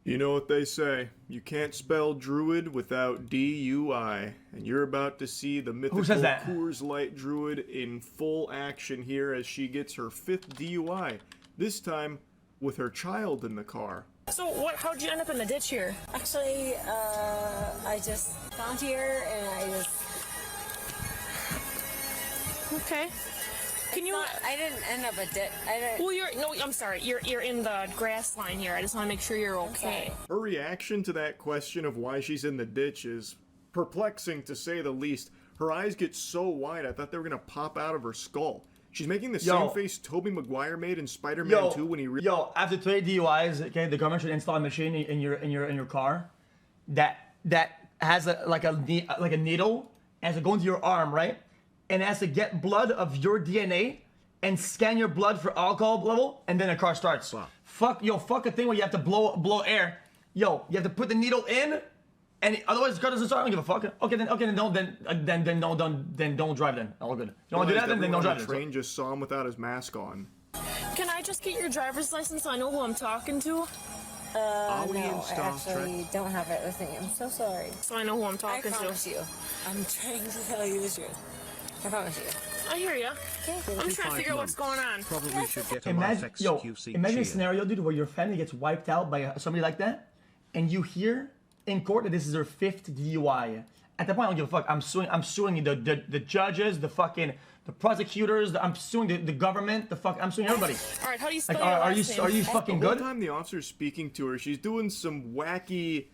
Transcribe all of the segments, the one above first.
You know what they say, you can't spell druid without DUI, and you're about to see the mythical Coors Light druid in full action here as she gets her 5th DUI, this time with her child in the car. So how'd you end up in the ditch here? Actually, I just found here and I just... Okay. I didn't end up a ditch. Well, I'm sorry. You're in the grass line here. I just want to make sure you're okay. Her reaction to that question of why she's in the ditch is perplexing, to say the least. Her eyes get so wide, I thought they were gonna pop out of her skull. She's making the same face Tobey Maguire made in Spider-Man 2 when he... after 20 DUIs, okay, the government should install a machine in your car that has like a needle, and has to go into your arm, right? And it has to get blood of your DNA and scan your blood for alcohol level, and then the car starts. Wow. Fuck a thing where you have to blow air. Yo, you have to put the needle in, and otherwise the car doesn't start. I don't give a fuck. Okay, then don't drive then. All good. You don't want to do that, then don't drive. The train just saw him without his mask on. Can I just get your driver's license so I know who I'm talking to? No, I actually don't have it with me. I'm so sorry. So I know who I'm talking to. I promise you. I'm trying to tell you the truth. I promise you. I hear ya. I'm trying to figure out what's going on. Probably should get a xQc. Imagine a scenario, dude, where your family gets wiped out by somebody like that, and you hear in court that this is her 5th DUI. At that point, I don't give a fuck. I'm suing the judges, the prosecutors. I'm suing the government. I'm suing everybody. All right, how do you spell your last name? Are you fucking good? The whole time the officer's speaking to her, she's doing some wacky,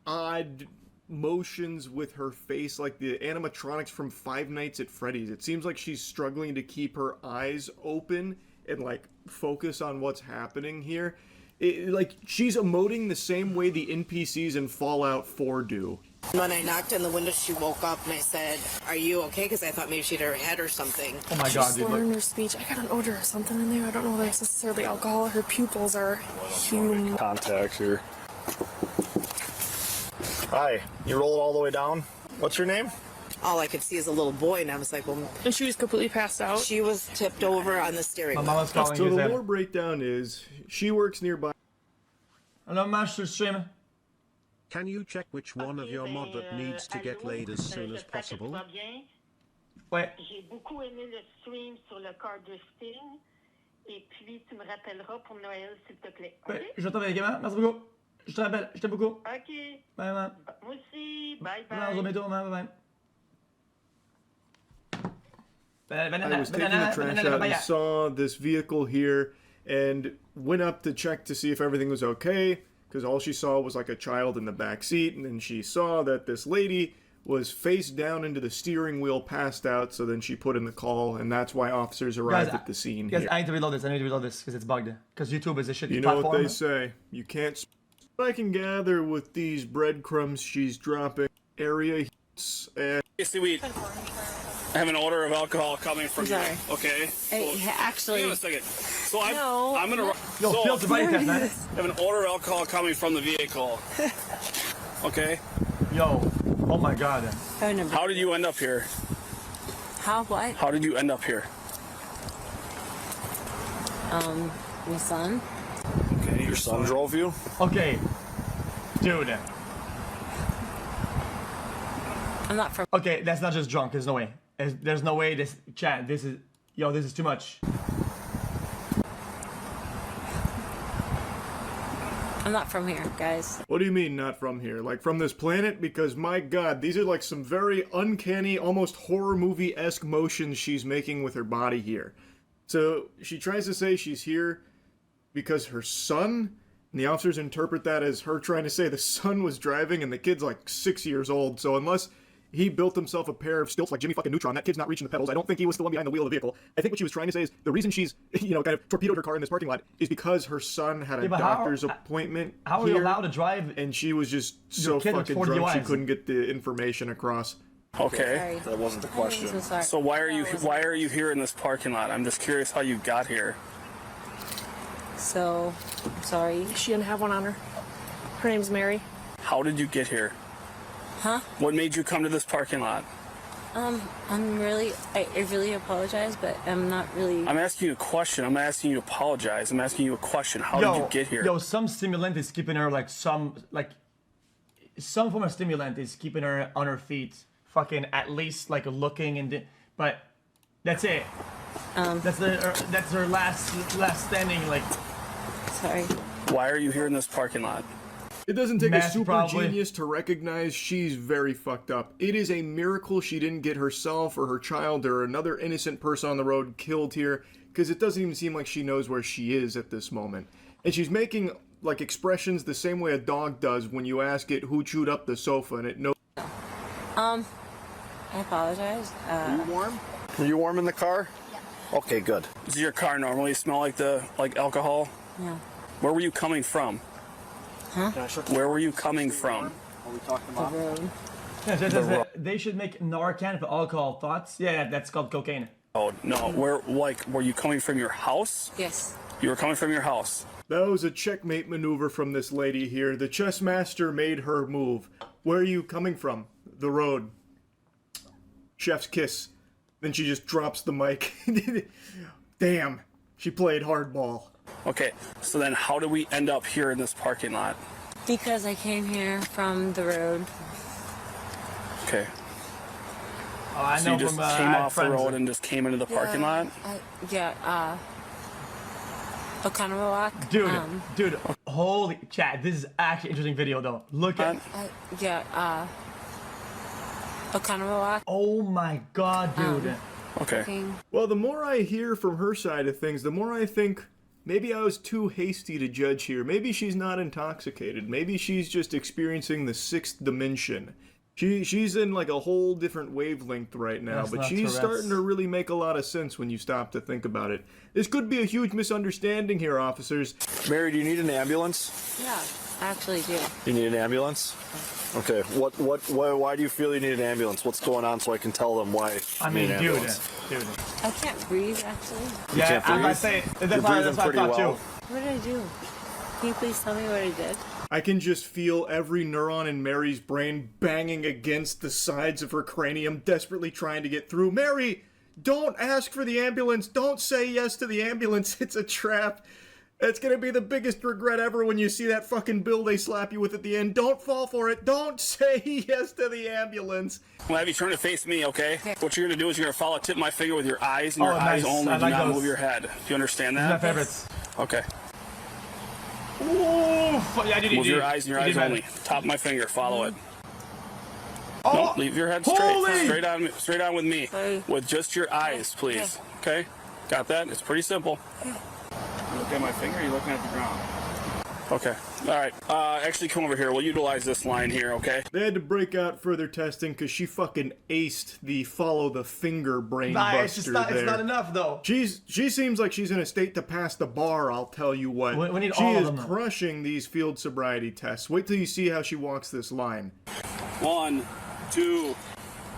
odd motions with her face, like the animatronics from Five Nights at Freddy's. It seems like she's struggling to keep her eyes open and like focus on what's happening here. Like she's emoting the same way the NPCs in Fallout 4 do. When I knocked on the window, she woke up and I said, "Are you okay?" Because I thought maybe she'd hit her head or something. Oh my god, dude! Slurring her speech. I got an odor or something in there. I don't know if that's necessarily alcohol. Her pupils are huge. Contacts here. Hi, you roll it all the way down. What's your name? All I could see is a little boy, and I was like, well... And she was completely passed out? She was tipped over on the steering wheel. So the lore breakdown is, she works nearby. Hello, Master Stream. Can you check which one of your mod that needs to get laid as soon as possible? Ouais. J'ai beaucoup aimé le stream sur le car drifting. Et puis, tu me rappelleras pour Noël, s'il te plaît. Ouais, je t'appelle, gamin. Merci beaucoup. Je te rappelle. Je t'aime beaucoup. Ok. Bye, bye. Moi aussi. Bye, bye. On se remet bientôt. Bye, bye. I was taking the trash out and saw this vehicle here and went up to check to see if everything was okay, because all she saw was like a child in the back seat, and then she saw that this lady was face down into the steering wheel, passed out, so then she put in the call, and that's why officers arrived at the scene here. I need to reload this because it's bugged. Because YouTube is a shitty platform. You know what they say, you can't... I can gather with these breadcrumbs she's dropping area hits and... I have an odor of alcohol coming from you. Okay. Actually... Hang on a second. So I'm gonna... Yo, feel the body test, man. I have an odor of alcohol coming from the vehicle. Okay. Yo. Oh my god. How did you end up here? How what? How did you end up here? My son. Okay, your son drove you? Okay. Dude. I'm not from... Okay, that's not just drunk. There's no way. There's no way this... Chat, this is... Yo, this is too much. I'm not from here, guys. What do you mean, not from here? Like, from this planet? Because, my god, these are like some very uncanny, almost horror movie-esque motions she's making with her body here. So, she tries to say she's here because her son... And the officers interpret that as her trying to say the son was driving and the kid's like 6 years old. So unless he built himself a pair of stilts like Jimmy fucking Neutron, that kid's not reaching the pedals. I don't think he was the one behind the wheel of the vehicle. I think what she was trying to say is the reason she's, kind of torpedoed her car in this parking lot is because her son had a doctor's appointment How are you allowed to drive? And she was just so fucking drunk she couldn't get the information across. Okay, that wasn't the question. So why are you here in this parking lot? I'm just curious how you got here. So, I'm sorry. She didn't have one on her. Her name's Mary. How did you get here? Huh? What made you come to this parking lot? I really apologize, but I'm not really. I'm asking you a question. I'm not asking you to apologize. I'm asking you a question. How did you get here? Yo, some stimulant is keeping her some form of stimulant is keeping her on her feet, fucking at least like looking but that's it. That's her last standing. Like, Sorry. Why are you here in this parking lot? It doesn't take Meth, a super probably. genius to recognize she's very fucked up. It is a miracle she didn't get herself or her child or another innocent person on the road killed here, because it doesn't even seem like she knows where she is at this moment. And she's making, like, expressions the same way a dog does when you ask it who chewed up the sofa, and it knows. I apologize. Are you warm? Are you warm in the car? Yeah. Okay, good. Does your car normally smell like alcohol? Yeah. Where were you coming from? Huh? Where were you coming from? Are we talking The about? road. they should make Narcan for alcohol. Thoughts? Yeah, that's called cocaine. Oh no, were you coming from your house? Yes. You were coming from your house. That was a checkmate maneuver from this lady here. The chess master made her move. Where are you coming from? The road. Chef's kiss. Then she just drops the mic. Damn. She played hardball. Okay, so then how did we end up here in this parking lot? Because I came here from the road. Okay. Oh, I So know you just from came off the friends. road and just came into the parking lot? What kind of a walk? Dude, holy chat, this is actually an interesting video though. Look at What kind of a walk? oh my god, dude. Okay. Well, the more I hear from her side of things, the more I think maybe I was too hasty to judge here. Maybe she's not intoxicated. Maybe she's just experiencing the sixth dimension. She's in like a whole different wavelength right now, That's but not she's Tourette's. starting to really make a lot of sense when you stop to think about it. This could be a huge misunderstanding here, officers. Mary, do you need an ambulance? Yeah, I actually do. You need an ambulance? Okay. Why do you feel you need an ambulance? What's going on so I can tell them why I you mean, need an dude. ambulance? I can't breathe, actually. Yeah, can't I'm about breathe? to say You're that's what I breathing pretty thought well. too. What did I do? Can you please tell me what I did? I can just feel every neuron in Mary's brain banging against the sides of her cranium, desperately trying to get through. Mary, don't ask for the ambulance. Don't say yes to the ambulance. It's a trap. It's gonna be the biggest regret ever when you see that fucking bill they slap you with at the end. Don't fall for it. Don't say yes to the ambulance. Well, have you turn to face me, okay? What you're gonna do is you're gonna follow tip my finger with your eyes and your Oh, eyes nice. only. I Do like not those. move your head. Do you understand My that? favorites. Okay. Ooh, yeah, dude, Move your eyes and your eyes only. Top of my finger. Follow it. No, leave your head straight. Holy! Straight on with me. Sorry. With just your eyes, please. Okay? Got that? It's pretty simple. You look at my finger, or you looking at the ground? Okay. All right. Actually, come over here. We'll utilize this line here, okay? They had to break out further testing because she fucking aced the follow the finger brain Nah, buster it's just not. there. It's not enough though. She seems like she's in a state to pass the bar, I'll tell you what. We need she all of is them. crushing these field sobriety tests. Wait till you see how she walks this line. 1, 2,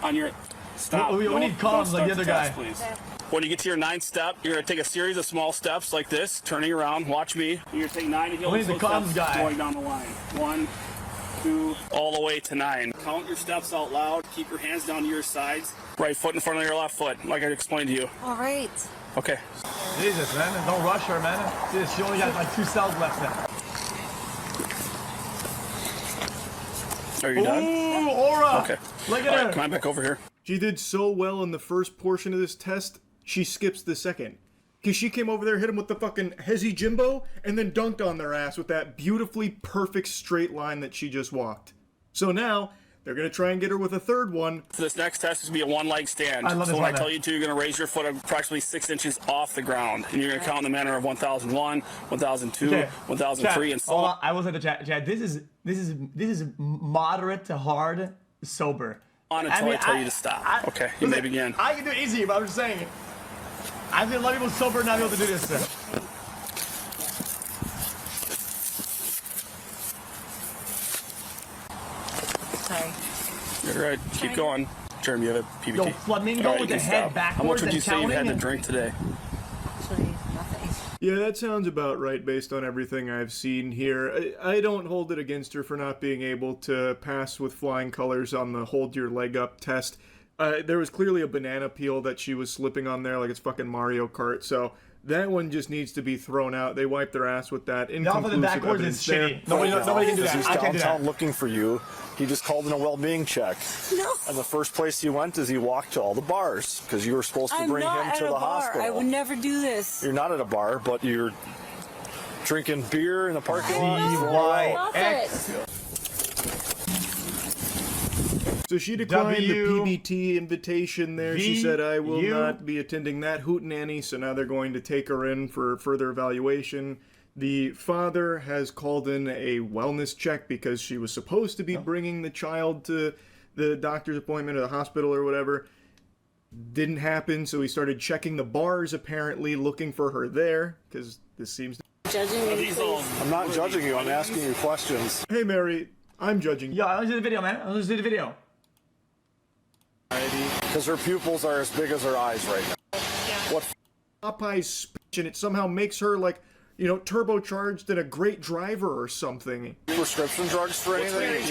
on your stop. We Nope, need don't comms like start the other test, guy. please. When you get to your 9th step, you're gonna take a series of small steps like this, turning around. Watch me. You're gonna take 9 heel We need the slow comms steps guy. going down the line. 1, 2, all the way to 9. Count your steps out loud. Keep your hands down to your sides. Right foot in front of your left foot, like I explained to you. All right. Okay. Jesus, man, don't rush her, man. Jesus, she only got like 2 cells left now. Are you done? Ooh, aura. Okay. Look at All her. right, come on back over here. She did so well in the first portion of this test, she skips the second. Because she came over there, hit him with the fucking Hezi Jimbo, and then dunked on their ass with that beautifully perfect straight line that she just walked. So now, they're going to try and get her with a third one. So this next test is going to be a one-leg stand. I love So this when I one. tell you to, you're going to raise your foot approximately 6 inches off the ground. And you're going to count in the manner of 1001, 1002, Okay. 1003, and so Hold on. on, I will say the chat. This is moderate to hard sober. Until I tell you to stop. Okay, you may begin. I can do it easy, but I'm just saying. I think a lot of people sober not be able to do this. Sorry. You're right. Keep going. Jeremy, you have a PBT. Yo, flamingo All right, with you the can head stop. backwards How much would and you say you had to counting? drink today? Actually, nothing. Yeah, that sounds about right based on everything I've seen here. I don't hold it against her for not being able to pass with flying colors on the hold your leg up test. There was clearly a banana peel that she was slipping on there like it's fucking Mario Kart. So that one just needs to be thrown out. They wiped their ass with that. The backwards is shitty. Nobody can do that. He's I can't do downtown that. looking for you. He just called in a well-being check. No. And the first place he went is he walked to all the bars because you were supposed to bring him to the hospital. I would never do this. You're not at a bar, but you're drinking beer in the parking lot. Stop it. So she declined the PBT invitation there. She said, I will not be attending that hootenanny, so now they're going to take her in for further evaluation. The father has called in a wellness check because she was supposed to be bringing the child to the doctor's appointment or the hospital or whatever. Didn't happen, so he started checking the bars, apparently, looking for her there, because this seems... Judging me, please. I'm not judging you. I'm asking you questions. Hey, Mary, I'm judging you. Yo, let's do the video, man. Let's do the video. Because her pupils are as big as her eyes right now. What Popeye's speech, and it somehow makes her, like, you know, turbocharged and a great driver or something. prescription drugs for anything?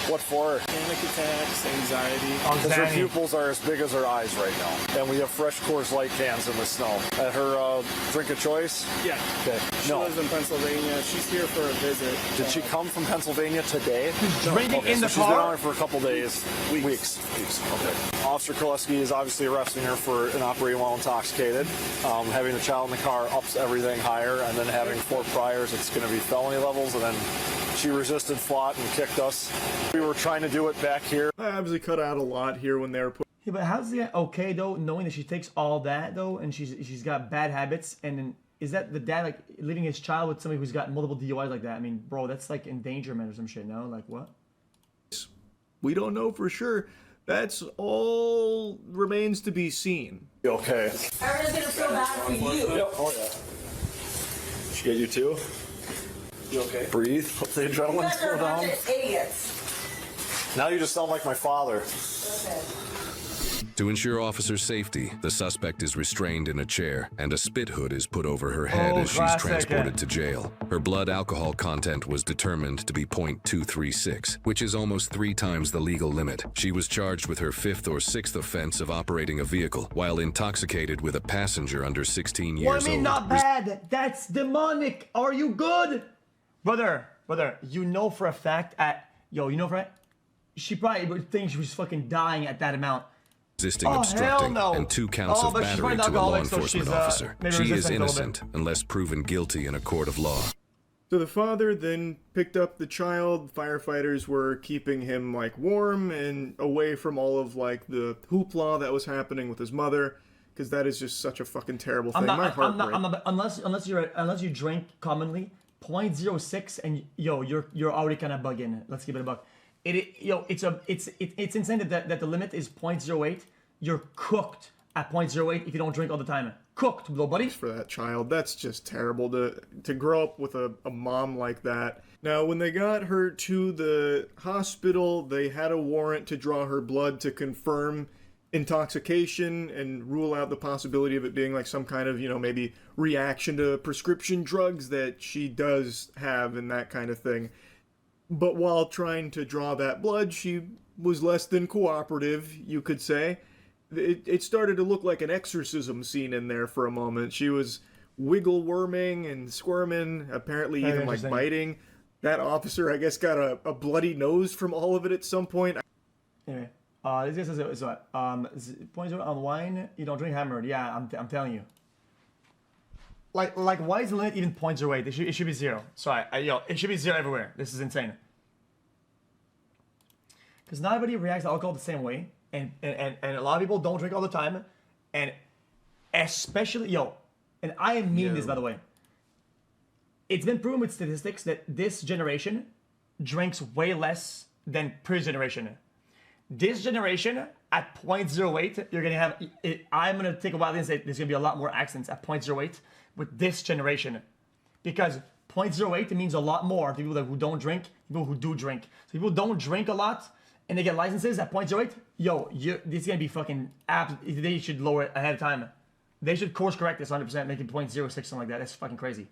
What for? Panic attacks, anxiety. Because her pupils are as big as her eyes right now. And we have fresh Coors Light cans in the snow. At her drink of choice? Yeah. Okay. She lives in Pennsylvania. She's here for a visit. Did she come from Pennsylvania today? Drinking in the She's been car? on her for a couple days. Weeks. Okay. Officer Koleski is obviously arresting her for an operating while intoxicated. Having a child in the car ups everything higher, and then having 4 priors, it's going to be felony levels, and then she resisted, fought, and kicked us. We were trying to do it back here. I obviously cut out a lot here when they were put. Yeah, but how's that okay though, knowing that she takes all that though, and she's got bad habits, and then is that the dad like leaving his child with somebody who's got multiple DUIs like that? I mean, bro, that's like endangerment or some shit. No, like what? We don't know for sure. That's all remains to be seen. Okay. Everyone's gonna feel bad for you. Yep. Oh yeah. She get you too? You okay? Breathe. Let the adrenaline slow down. Idiots. Now you just sound like my father. Okay. To ensure officer safety, the suspect is restrained in a chair and a spit hood is put over her head as she's transported to jail. Her blood alcohol content was determined to be .236, which is almost 3 times the legal limit. She was charged with her 5th or 6th offense of operating a vehicle while intoxicated with a passenger under 16 years old. What I mean, not bad. That's demonic. Are you good? Brother, you know for a fact she probably would think she was fucking dying at that amount. Resisting obstructing and 2 counts of battery to a law enforcement officer. She is innocent unless proven guilty in a court of law. So the father then picked up the child. Firefighters were keeping him like warm and away from all of like the hoopla that was happening with his mother, because that is just such a fucking terrible thing. My heart breaks. Unless you drink commonly, 0.06 and you're already kind of bugging. Let's give it a buck. It's insane that the limit is 0.08. You're cooked at 0.08 if you don't drink all the time. Cooked, little buddy. For that child, that's just terrible to grow up with a mom like that. Now, when they got her to the hospital, they had a warrant to draw her blood to confirm intoxication and rule out the possibility of it being like some kind of, maybe reaction to prescription drugs that she does have and that kind of thing. But while trying to draw that blood, she was less than cooperative, you could say. It started to look like an exorcism scene in there for a moment. She was wiggle worming and squirming, apparently even like biting. That officer, I guess, got a bloody nose from all of it at some point. Anyway, this guy says what? 0.0 on wine, you don't drink hammered. Yeah, I'm telling you. Like, why is the limit even 0.08? It should be 0. Sorry, it should be 0 everywhere. This is insane. Because not everybody reacts to alcohol the same way, and a lot of people don't drink all the time, and especially and I mean this by the way. It's been proven with statistics that this generation drinks way less than previous generation. This generation at 0.08, you're gonna have. I'm gonna take a while and say there's gonna be a lot more accidents at 0.08 with this generation, because 0.08 means a lot more to people who don't drink, people who do drink. So people don't drink a lot and they get licenses at 0.08. This is gonna be fucking they should lower it ahead of time. They should course correct this 100%, make it 0.06, something like that. That's fucking crazy.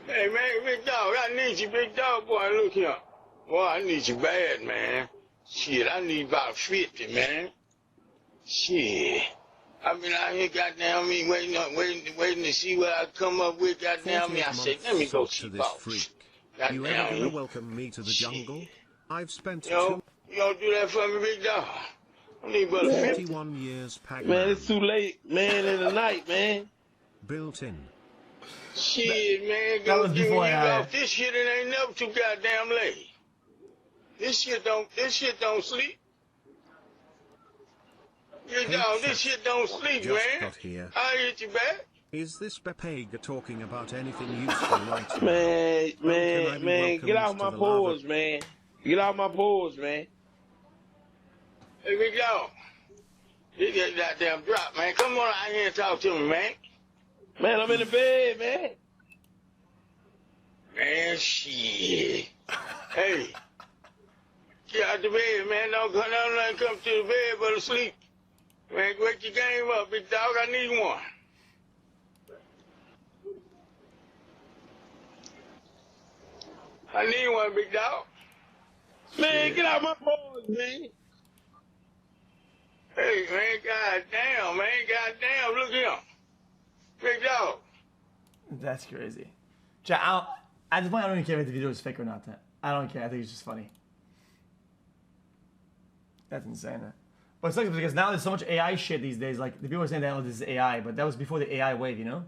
Hey man, big dog, I need you, big dog boy. Look here. Well, I need you bad, man. Shit, I need about 50, man. Shit. I've been out here, goddamn me, waiting to see what I come up with, goddamn me. I said, let me go see about. You ever gonna welcome me to the jungle? I've spent You don't do that for me, big dog. I need about 51 years, Pac-Man. Man, it's too late, man, in the night, man. Built in. Shit, man, go give me off this shit. It ain't never too goddamn late. This shit don't sleep. This shit don't sleep, Just man. got here. I hit you back. Is this Pepega talking about anything useful right now? Man, get out my paws, man. Get out my paws, man. Hey, big dog. You get that damn drop, man. Come on out here and talk to me, man. Man, I'm in the bed, man. Man, shit. Hey. Get out the bed, man. Don't come to the bed but to sleep. Man, wake your game up, big dog. I need one. I need one, big dog. Man, get out my paws, man. Hey, man, goddamn, look at him. Big dog. That's crazy. At this point, I don't even care if the video is fake or not. I don't care. I think it's just funny. That's insane. But it's like because now there's so much AI shit these days. Like the people are saying that this is AI, but that was before the AI wave, you know?